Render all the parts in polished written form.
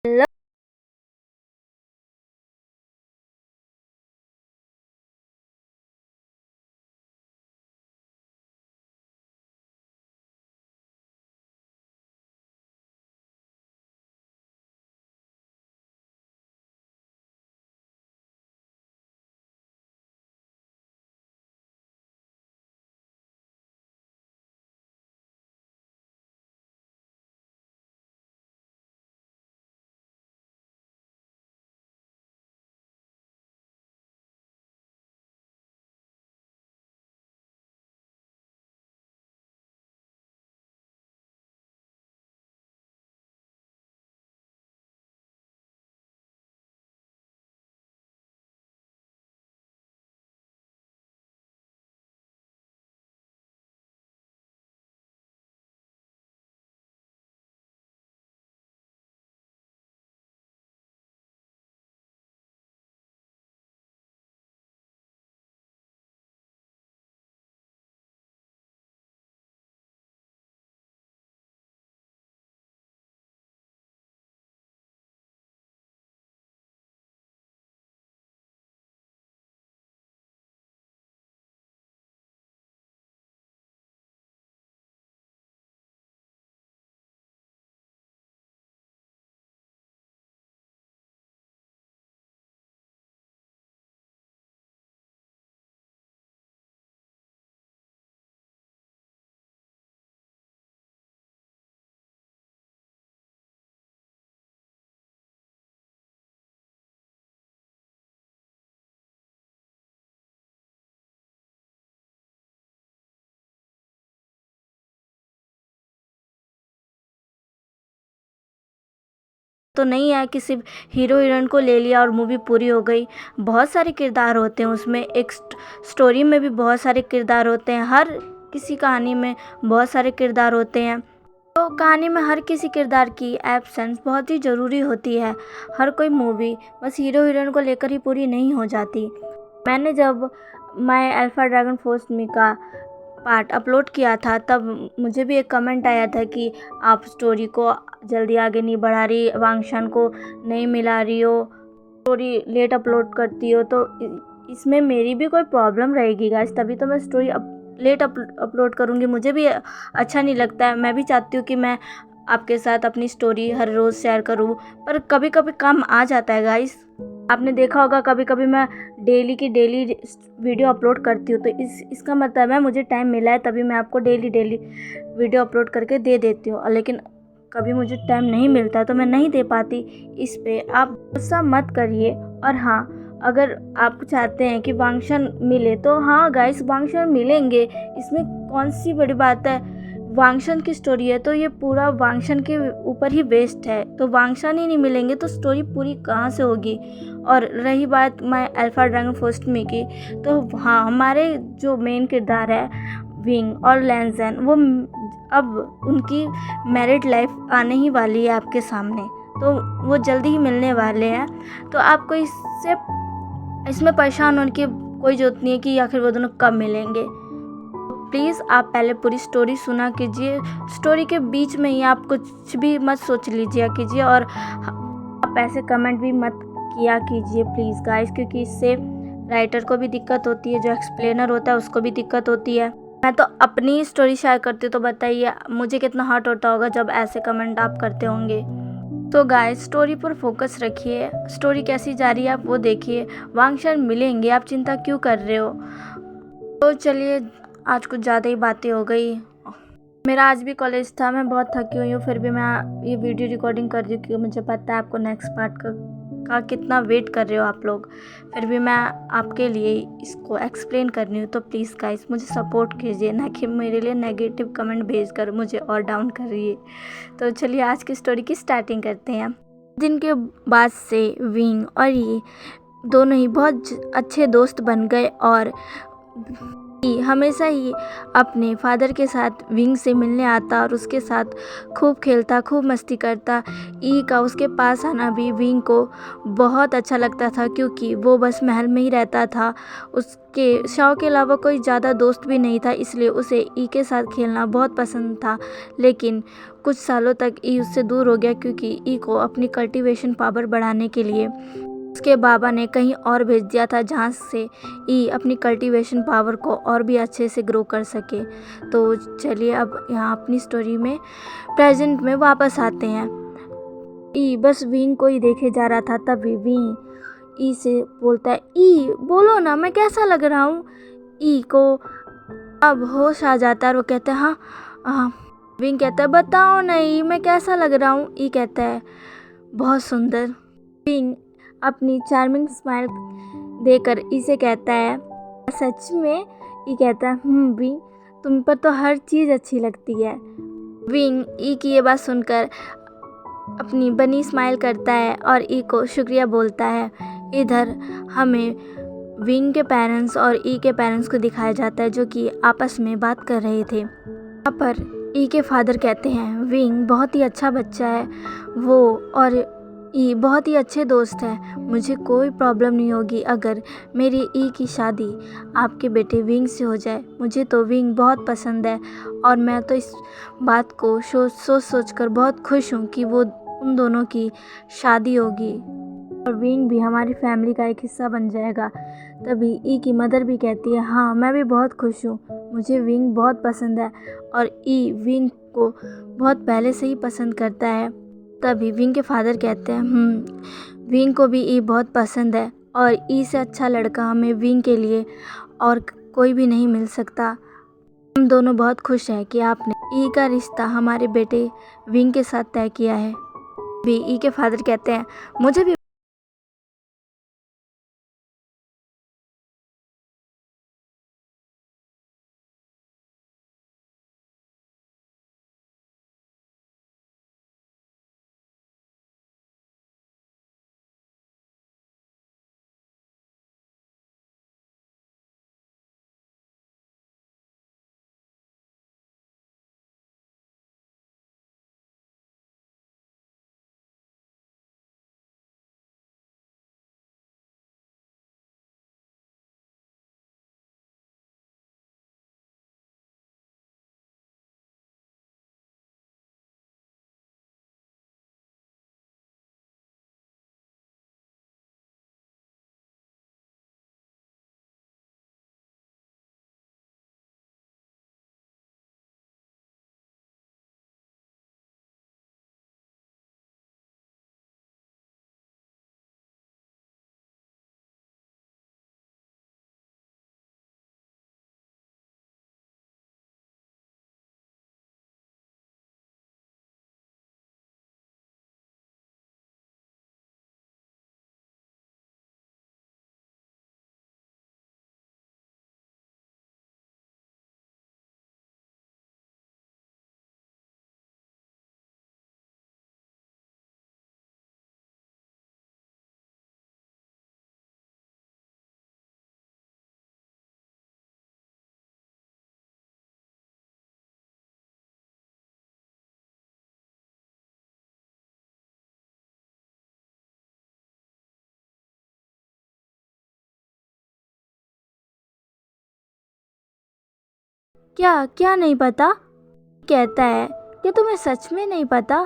Hello. तो नहीं है कि सिर्फ हीरो हीरोइन को ले लिया और मूवी पूरी हो गई। बहुत सारे किरदार होते हैं उसमें, एक स्टोरी में भी बहुत सारे किरदार होते हैं। हर किसी कहानी में बहुत सारे किरदार होते हैं, तो कहानी में हर किसी किरदार की एब्सेंस बहुत ही ज़रूरी होती है। हर कोई मूवी बस हीरो हीरोइन को लेकर ही पूरी नहीं हो जाती। मैंने जब मैं अल्फा ड्रैगन फोर्स मी का पार्ट अपलोड किया था, तब मुझे भी एक कमेंट आया था कि आप स्टोरी को जल्दी आगे नहीं बढ़ा रही, वांगशान को नहीं मिला रही हो, स्टोरी लेट अपलोड करती हो। तो इसमें मेरी भी कोई प्रॉब्लम रहेगी गाइस, तभी तो मैं स्टोरी लेट अपलोड करूँगी। मुझे भी अच्छा नहीं लगता है। मैं भी चाहती हूँ कि मैं आपके साथ अपनी स्टोरी हर रोज़ शेयर करूँ, पर कभी कभी काम आ जाता है गाइस। आपने देखा होगा कभी कभी मैं डेली की डेली वीडियो अपलोड करती हूँ, तो इसका मतलब है मुझे टाइम मिला है तभी मैं आपको डेली वीडियो अपलोड करके दे देती हूँ। लेकिन कभी मुझे टाइम नहीं मिलता तो मैं नहीं दे पाती। इस पे आप गुस्सा मत करिए। और हाँ, अगर आप चाहते हैं कि वांगशान मिले तो हाँ गाइस, वांगशान मिलेंगे, इसमें कौन सी बड़ी बात है। वांगशान की स्टोरी है तो ये पूरा वांगशान के ऊपर ही बेस्ड है, तो वांगशान ही नहीं मिलेंगे तो स्टोरी पूरी कहाँ से होगी। और रही बात मैं अल्फा ड्रैगन फोर्स मी की, तो हाँ, हमारे जो मेन किरदार है विंग और लैंजन, वो अब उनकी मैरिड लाइफ आने ही वाली है आपके सामने, तो वो जल्दी ही मिलने वाले हैं। तो आपको इसमें परेशान होने की कोई ज़रूरत नहीं है कि आखिर वो दोनों कब मिलेंगे। प्लीज़ आप पहले पूरी स्टोरी सुना कीजिए। स्टोरी के बीच में ही आप कुछ भी मत सोच लीजिए कीजिए, और आप ऐसे कमेंट भी मत किया कीजिए प्लीज़ गाइस, क्योंकि इससे राइटर को भी दिक्कत होती है, जो एक्सप्लेनर होता है उसको भी दिक्कत होती है। मैं तो अपनी स्टोरी शेयर करती हूँ, तो बताइए मुझे कितना हर्ट होता होगा जब ऐसे कमेंट आप करते होंगे। तो गाइस, स्टोरी पर फोकस रखिए, स्टोरी कैसी जा रही है आप वो देखिए। वांगशान मिलेंगे, आप चिंता क्यों कर रहे हो। तो चलिए, आज कुछ ज़्यादा ही बातें हो गई। मेरा आज भी कॉलेज था, मैं बहुत थकी हुई हूँ, फिर भी मैं ये वीडियो रिकॉर्डिंग कर रही हूँ क्योंकि मुझे पता है आपको नेक्स्ट पार्ट का कितना वेट कर रहे हो आप लोग। फिर भी मैं आपके लिए इसको एक्सप्लेन कर रही हूँ, तो प्लीज़ गाइस मुझे सपोर्ट कीजिए, ना कि मेरे लिए नेगेटिव कमेंट भेजकर मुझे और डाउन करिए। तो चलिए आज की स्टोरी की स्टार्टिंग करते हैं। दिन के बाद से विंग और ये दोनों ही बहुत अच्छे दोस्त बन गए, और हमेशा ही अपने फादर के साथ विंग से मिलने आता और उसके साथ खूब खेलता, खूब मस्ती करता। ई का उसके पास आना भी विंग को बहुत अच्छा लगता था, क्योंकि वो बस महल में ही रहता था। उसके शाओ के अलावा कोई ज़्यादा दोस्त भी नहीं था, इसलिए उसे ई के साथ खेलना बहुत पसंद था। लेकिन कुछ सालों तक ई उससे दूर हो गया, क्योंकि ई को अपनी कल्टीवेशन पावर बढ़ाने के लिए उसके बाबा ने कहीं और भेज दिया था, जहाँ से ई अपनी कल्टीवेशन पावर को और भी अच्छे से ग्रो कर सके। तो चलिए अब यहाँ अपनी स्टोरी में प्रेजेंट में वापस आते हैं। ई बस विंग को ही देखे जा रहा था, तभी विंग ई से बोलता है, ई बोलो ना, मैं कैसा लग रहा हूँ। ई को अब होश आ जाता है और वो कहता है, हाँ हाँ। विंग कहता है, बताओ ना ई, मैं कैसा लग रहा हूँ। ई कहता है, बहुत सुंदर। विंग अपनी चार्मिंग स्माइल देकर इसे कहता है, सच में। ई कहता है, विंग, तुम पर तो हर चीज़ अच्छी लगती है। विंग ई की ये बात सुनकर अपनी बनी स्माइल करता है और ई को शुक्रिया बोलता है। इधर हमें विंग के पेरेंट्स और ई के पेरेंट्स को दिखाया जाता है, जो कि आपस में बात कर रहे थे। यहाँ पर ई के फादर कहते हैं, विंग बहुत ही अच्छा बच्चा है वो, और ई बहुत ही अच्छे दोस्त हैं। मुझे कोई प्रॉब्लम नहीं होगी अगर मेरी ई की शादी आपके बेटे विंग से हो जाए। मुझे तो विंग बहुत पसंद है और मैं तो इस बात को सोच कर बहुत खुश हूँ कि वो उन दोनों की शादी होगी और विंग भी हमारी फैमिली का एक हिस्सा बन जाएगा। तभी ई की मदर भी कहती है, हाँ मैं भी बहुत खुश हूँ, मुझे विंग बहुत पसंद है। और ई विंग को बहुत पहले से ही पसंद करता है। तभी विंग के फादर कहते हैं, विंग को भी ई बहुत पसंद है और ई से अच्छा लड़का हमें विंग के लिए और कोई भी नहीं मिल सकता। हम दोनों बहुत खुश हैं कि आपने ई का रिश्ता हमारे बेटे विंग के साथ तय किया है। भी ई के फादर कहते हैं, मुझे भी क्या क्या नहीं पता। कहता है, क्या तुम्हें सच में नहीं पता।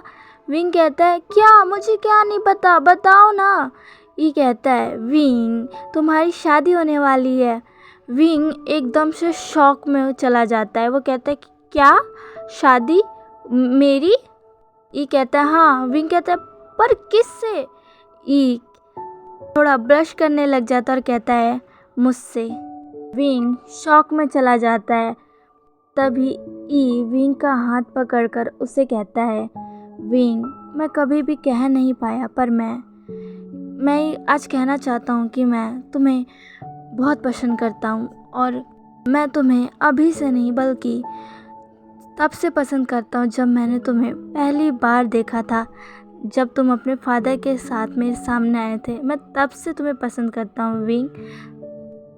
विंग कहता है, क्या मुझे क्या नहीं पता, बताओ ना। ई कहता है, विंग तुम्हारी शादी होने वाली है। विंग एकदम से शॉक में चला जाता है। वो कहता है, क्या शादी मेरी। ई कहता है, हाँ। विंग कहता है, पर किससे। ई थोड़ा ब्लश करने लग जाता है और कहता है, मुझसे। विंग शॉक में चला जाता है। तभी ई विंग का हाथ पकड़कर उसे कहता है, विंग मैं कभी भी कह नहीं पाया, पर मैं आज कहना चाहता हूँ कि मैं तुम्हें बहुत पसंद करता हूँ और मैं तुम्हें अभी से नहीं बल्कि तब से पसंद करता हूँ जब मैंने तुम्हें पहली बार देखा था, जब तुम अपने फादर के साथ मेरे सामने आए थे। मैं तब से तुम्हें पसंद करता हूँ विंग।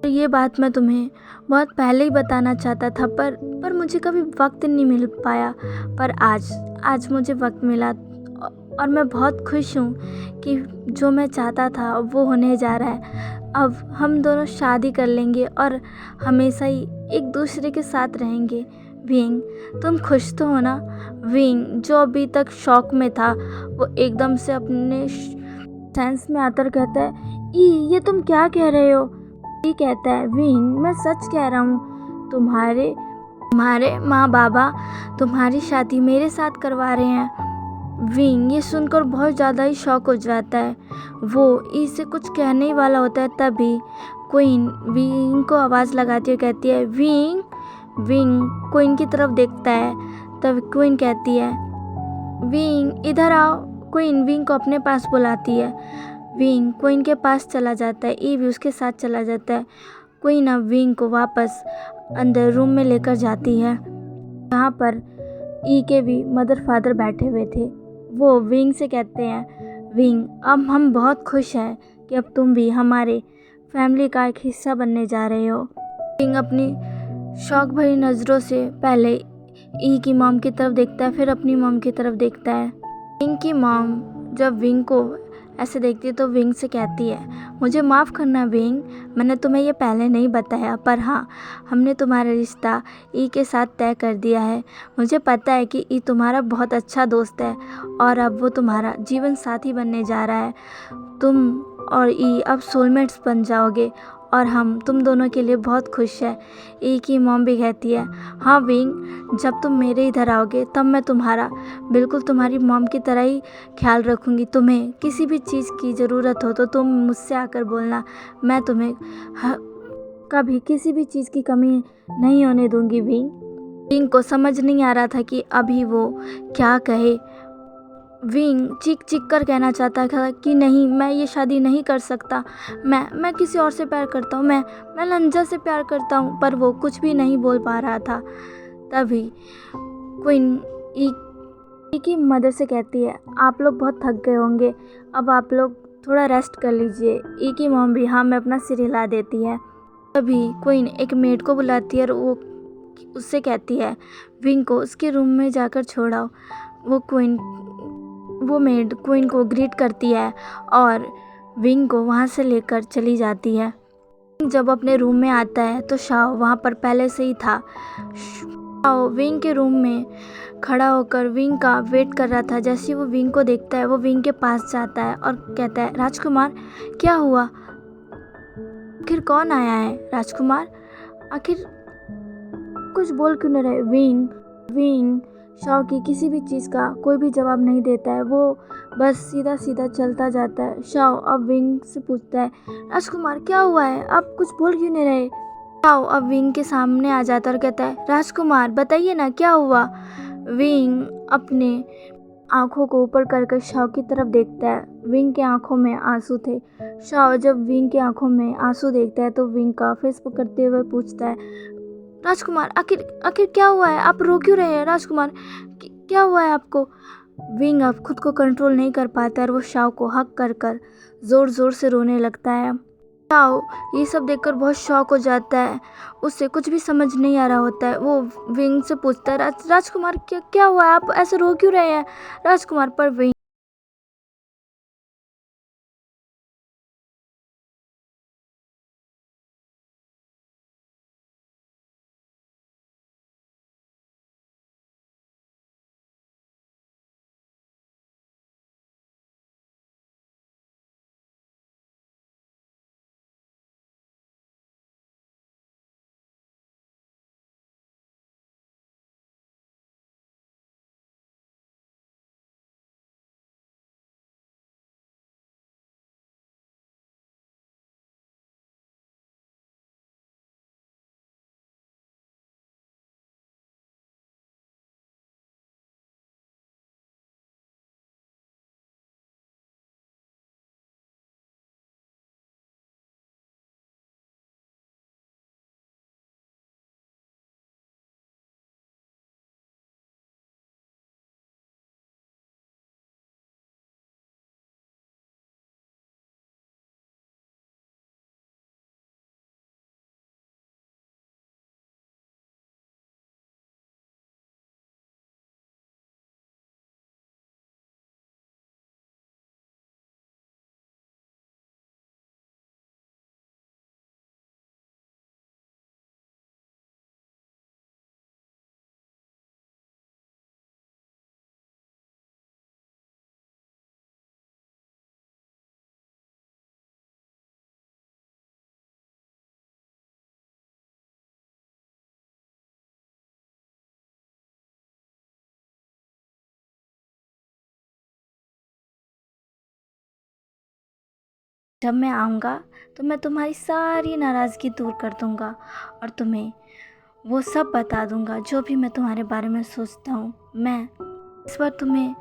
तो ये बात मैं तुम्हें बहुत पहले ही बताना चाहता था, पर मुझे कभी वक्त नहीं मिल पाया। पर आज आज मुझे वक्त मिला और मैं बहुत खुश हूँ कि जो मैं चाहता था वो होने जा रहा है। अब हम दोनों शादी कर लेंगे और हमेशा ही एक दूसरे के साथ रहेंगे। विंग, तुम खुश तो हो ना? विंग, जो अभी तक शॉक में था, वो एकदम से अपने सेंस में आकर कहता है, ई ये तुम क्या कह रहे हो? ये कहता है, विंग, मैं सच कह रहा हूँ। तुम्हारे तुम्हारे माँ बाबा तुम्हारी शादी मेरे साथ करवा रहे हैं। विंग ये सुनकर बहुत ज़्यादा ही शॉक हो जाता है। वो ई से कुछ कहने ही वाला होता है, तभी क्वीन विंग को आवाज़ लगाती हुई कहती है, विंग। विंग क्वीन की तरफ देखता है, तब क्वीन कहती है, विंग इधर आओ। क्वीन विंग को अपने पास बुलाती है। विंग क्वीन के पास चला जाता है, ई भी उसके साथ चला जाता है। क्वीन अब विंग को वापस अंदर रूम में लेकर जाती है, जहाँ पर ई के भी मदर फादर बैठे हुए थे। वो विंग से कहते हैं, विंग, अब हम बहुत खुश हैं कि अब तुम भी हमारे फैमिली का एक हिस्सा बनने जा रहे हो। विंग अपनी शौक भरी नज़रों से पहले ई की मॉम की तरफ देखता है, फिर अपनी मॉम की तरफ देखता है। विंग की मॉम जब विंग को ऐसे देखती है तो विंग से कहती है, मुझे माफ़ करना विंग, मैंने तुम्हें ये पहले नहीं बताया, पर हाँ, हमने तुम्हारा रिश्ता ई के साथ तय कर दिया है। मुझे पता है कि ई तुम्हारा बहुत अच्छा दोस्त है और अब वो तुम्हारा जीवन साथी बनने जा रहा है। तुम और ई अब सोलमेट्स बन जाओगे और हम तुम दोनों के लिए बहुत खुश है। ई की मॉम भी कहती है, हाँ विंग, जब तुम मेरे इधर आओगे तब मैं तुम्हारा बिल्कुल तुम्हारी मॉम की तरह ही ख्याल रखूँगी। तुम्हें किसी भी चीज़ की ज़रूरत हो तो तुम मुझसे आकर बोलना, मैं तुम्हें कभी किसी भी चीज़ की कमी नहीं होने दूँगी। विंग विंग को समझ नहीं आ रहा था कि अभी वो क्या कहे। विंग चीख चीख कर कहना चाहता था कि नहीं, मैं ये शादी नहीं कर सकता, मैं किसी और से प्यार करता हूँ, मैं लंजा से प्यार करता हूँ, पर वो कुछ भी नहीं बोल पा रहा था। तभी क्वीन ई की मदर से कहती है, आप लोग बहुत थक गए होंगे, अब आप लोग थोड़ा रेस्ट कर लीजिए। ई की मॉम भी हाँ में अपना सिर हिला देती है। तभी क्वीन एक मेड को बुलाती है और वो उससे कहती है, विंग को उसके रूम में जाकर छोड़ाओ। वो मेड क्वीन को ग्रीट करती है और विंग को वहाँ से लेकर चली जाती है। विंग जब अपने रूम में आता है तो शाओ वहाँ पर पहले से ही था। शाओ विंग के रूम में खड़ा होकर विंग का वेट कर रहा था। जैसे ही वो विंग को देखता है, वो विंग के पास जाता है और कहता है, राजकुमार, क्या हुआ? आखिर कौन आया है? राजकुमार, आखिर कुछ बोल क्यों नहीं रहे? विंग शाओ की किसी भी चीज़ का कोई भी जवाब नहीं देता है, वो बस सीधा सीधा चलता जाता है। शाओ अब विंग से पूछता है, राजकुमार क्या हुआ है? आप कुछ बोल क्यों नहीं रहे? शाओ अब विंग के सामने आ जाता है और कहता है, राजकुमार बताइए ना क्या हुआ? विंग अपने आंखों को ऊपर कर शाओ की तरफ देखता है। विंग के आंखों में आंसू थे। शाओ जब विंग के आंखों में आंसू देखता है तो विंग का फेस पकड़ते हुए पूछता है, राजकुमार आखिर आखिर क्या हुआ है? आप रो क्यों रहे हैं? राजकुमार, क्या हुआ है आपको? विंग अब खुद को कंट्रोल नहीं कर पाता है और वो शाओ को हक कर ज़ोर ज़ोर से रोने लगता है। शाओ ये सब देखकर बहुत शॉक हो जाता है, उसे कुछ भी समझ नहीं आ रहा होता है। वो विंग से पूछता है, राजकुमार क्या क्या हुआ है? आप ऐसे रो क्यों रहे हैं? राजकुमार, पर विंग जब मैं आऊँगा तो मैं तुम्हारी सारी नाराज़गी दूर कर दूँगा और तुम्हें वो सब बता दूँगा जो भी मैं तुम्हारे बारे में सोचता हूँ। मैं इस बार तुम्हें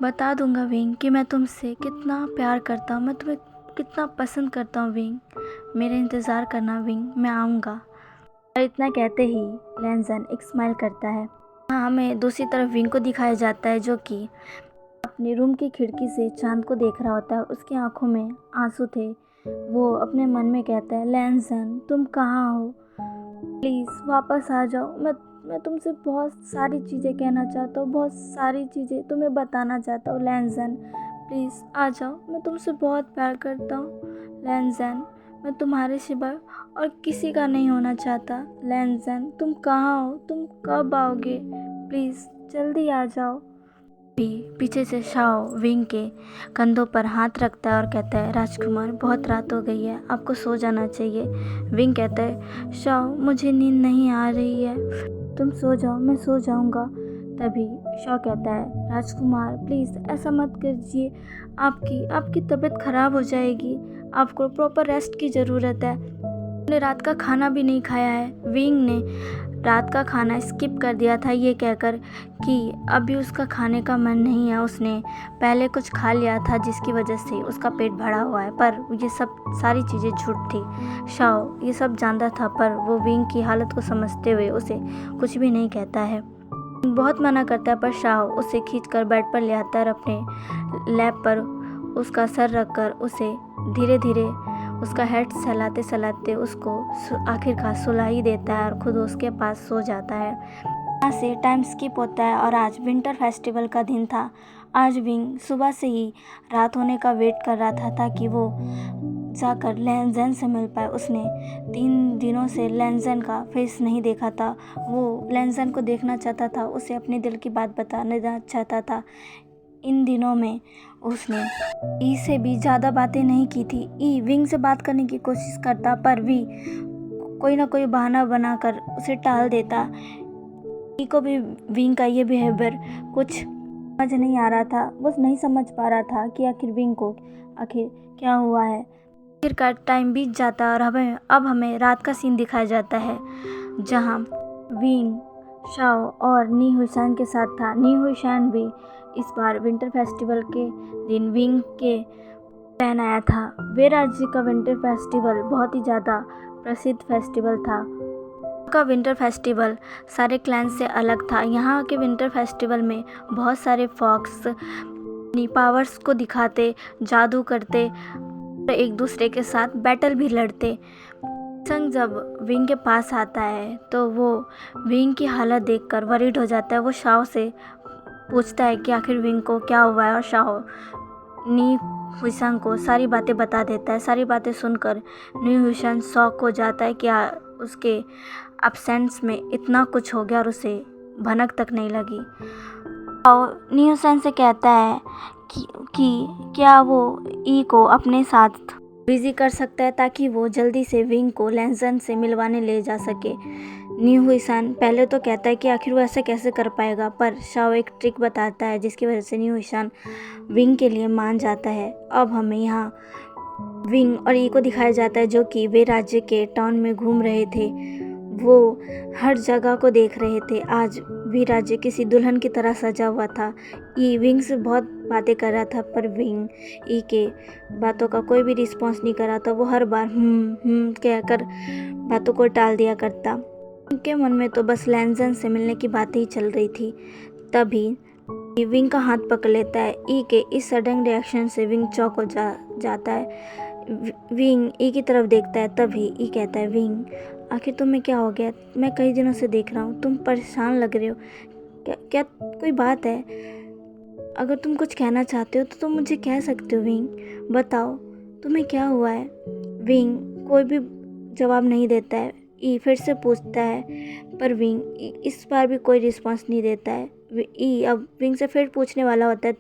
बता दूँगा विंग कि मैं तुमसे कितना प्यार करता हूँ, मैं तुम्हें कितना पसंद करता हूँ विंग। मेरा इंतज़ार करना विंग, मैं आऊँगा। और इतना कहते ही लैंजन एक स्माइल करता है। हाँ, हमें दूसरी तरफ विंग को दिखाया जाता है जो कि अपने रूम की खिड़की से चाँद को देख रहा होता है। उसकी आँखों में आंसू थे। वो अपने मन में कहता है, लैंजन तुम कहाँ हो? प्लीज़ वापस आ जाओ। मैं तुमसे बहुत सारी चीज़ें कहना चाहता हूँ, बहुत सारी चीज़ें तुम्हें बताना चाहता हूँ। लैंजन प्लीज़ आ जाओ, मैं तुमसे बहुत प्यार करता हूँ। लैंजन मैं तुम्हारे सिवा और किसी का नहीं होना चाहता। लैंजन तुम कहाँ हो? तुम कब आओगे? प्लीज़ जल्दी आ जाओ। भी पीछे से शाओ विंग के कंधों पर हाथ रखता है और कहता है, राजकुमार बहुत रात हो गई है, आपको सो जाना चाहिए। विंग कहता है, शाओ मुझे नींद नहीं आ रही है, तुम सो जाओ, मैं सो जाऊंगा। तभी शाओ कहता है, राजकुमार प्लीज़ ऐसा मत कीजिए, आपकी तबीयत खराब हो जाएगी, आपको प्रॉपर रेस्ट की ज़रूरत है। ने रात का खाना भी नहीं खाया है। विंग ने रात का खाना स्किप कर दिया था ये कहकर कि अभी उसका खाने का मन नहीं है। उसने पहले कुछ खा लिया था जिसकी वजह से उसका पेट भरा हुआ है, पर ये सब सारी चीज़ें झूठ थी। शाओ ये सब जानता था, पर वो विंग की हालत को समझते हुए उसे कुछ भी नहीं कहता है। बहुत मना करता है, पर शाओ उसे खींचकर बेड पर ले आता है और अपने लैप पर उसका सर रखकर उसे धीरे धीरे उसका हेड सहलाते सहलाते उसको आखिरकार सुला ही देता है और खुद उसके पास सो जाता है। यहाँ से टाइम स्किप होता है और आज विंटर फेस्टिवल का दिन था। आज विंग सुबह से ही रात होने का वेट कर रहा था ताकि वो जाकर लैंजन से मिल पाए। उसने 3 दिनों से लैंजन का फेस नहीं देखा था। वो लैंजन को देखना चाहता था, उसे अपने दिल की बात बताना चाहता था। इन दिनों में उसने ई से भी ज़्यादा बातें नहीं की थी। ई विंग से बात करने की कोशिश करता, पर वी कोई ना कोई बहाना बनाकर उसे टाल देता। ई को भी विंग का ये बिहेवियर कुछ समझ नहीं आ रहा था। वो नहीं समझ पा रहा था कि आखिर विंग को आखिर क्या हुआ है। आखिरकार टाइम बीत जाता है और अब हमें रात का सीन दिखाया जाता है जहाँ विंग शाओ और नी हुईशान के साथ था। नी हुईशान भी इस बार विंटर फेस्टिवल के दिन विंग के रहन आया था। वे राज्य का विंटर फेस्टिवल बहुत ही ज़्यादा प्रसिद्ध फेस्टिवल था। का विंटर फेस्टिवल सारे क्लैन से अलग था। यहाँ के विंटर फेस्टिवल में बहुत सारे फॉक्स अपनी पावर्स को दिखाते, जादू करते, एक दूसरे के साथ बैटल भी लड़ते। संग जब विंग के पास आता है तो वो विंग की हालत देखकर वरीड हो जाता है। वो शाओ से पूछता है कि आखिर विंग को क्या हुआ है और शाओ नी हुईशान को सारी बातें बता देता है। सारी बातें सुनकर नी हुईशान शॉक हो जाता है कि उसके एब्सेंस में इतना कुछ हो गया और उसे भनक तक नहीं लगी। और नी हुईशान से कहता है कि क्या वो ई को अपने साथ बिजी कर सकता है ताकि वो जल्दी से विंग को लैंजन से मिलवाने ले जा सके। नी हुईशान पहले तो कहता है कि आखिर वो ऐसा कैसे कर पाएगा, पर शाओ एक ट्रिक बताता है जिसकी वजह से नी हुईशान विंग के लिए मान जाता है। अब हमें यहाँ विंग और ई को दिखाया जाता है जो कि वे राज्य के टाउन में घूम रहे थे। वो हर जगह को देख रहे थे। आज वी राज्य किसी दुल्हन की तरह सजा हुआ था। ई विंग से बहुत बातें कर रहा था, पर विंग ई के बातों का कोई भी रिस्पॉन्स नहीं कर रहा था। वो हर बार कहकर बातों को टाल दिया करता। उनके मन में तो बस लैंजन से मिलने की बातें ही चल रही थी। तभी विंग का हाथ पकड़ लेता है। ई के इस सडन रिएक्शन से विंग चौंक हो जाता है। विंग ई की तरफ देखता है। तभी ई कहता है, विंग आखिर तुम्हें क्या हो गया? मैं कई दिनों से देख रहा हूँ, तुम परेशान लग रहे हो। क्या कोई बात है? अगर तुम कुछ कहना चाहते हो तो तुम मुझे कह सकते हो। विंग बताओ तुम्हें क्या हुआ है? विंग कोई भी जवाब नहीं देता है। ई फिर से पूछता है, पर विंग इस बार भी कोई रिस्पांस नहीं देता है। ई अब विंग से फिर पूछने वाला होता है।